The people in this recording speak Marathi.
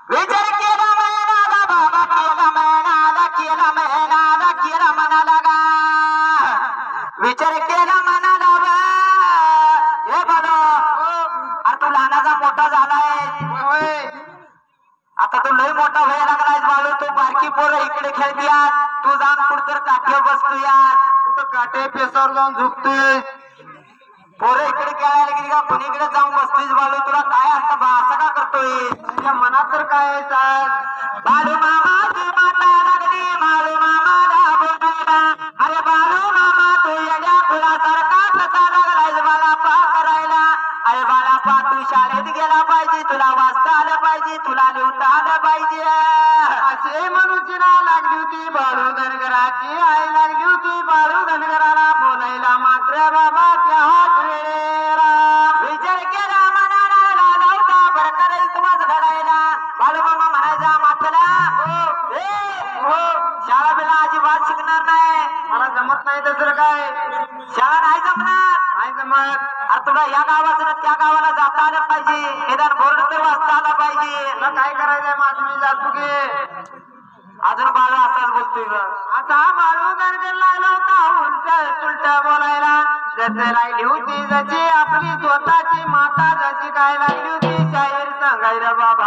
विचार केला मैनाला बाबा केला मना लगा विचार केला मनाला हे बघ अरे तू लहानाचा मोठा झालाय आता तू लय मोठा व्हायला लागलाय बाळू तू बारकी पोरं इकडे खेळतीयात तू जाऊन कुठतर काठ्यावर बसतो यार कुठं काटे पेसावर जाऊन झुकतोय पोरं इकडे खेळायला गेली का कुणीकडे जाऊन बसतोय बाळू तुला काय असतं असं का करतोय तुझ्या मनात तर काय आहे सांग बाळू मामाची माता लागली बाळू मामाला बोलायला अरे बाळू मामा तू येड्या फुलासारखा कसा लागलाय मला पा करायला अरे बाळापा तू शाळेत गेला पाहिजे तुला वाचता आलं पाहिजे तुला लिहता आलं पाहिजे असे मनुष्यला लागली होती बाळू धनगराची आई लागली होती बाळू धनगराला बोलायला मात्र बाबा त्या वेळेला विचार केला मनाला लावता बरं करायचं तुम्हाला घडायला बाळू मामा म्हणायचा मातला हो शाळा बिला अजिबात शिकणार नाही मला जमत नाही तसं काय शाळा नाही जमणार नाही जमत अरे तुला या गावाचं त्या गावाला जाता आलं पाहिजे निदान बोर्ड तर वाचता आला पाहिजे तुला काय करायचंय माझं मी जातो की अजून बाळू असाच बोलतोय आता बाळू दर्जन लागला होता उलट बोलायला जसे राहिली होती जशी आपली स्वतःची माता जशी काय लागली होती शाहीर सांगायला बाबा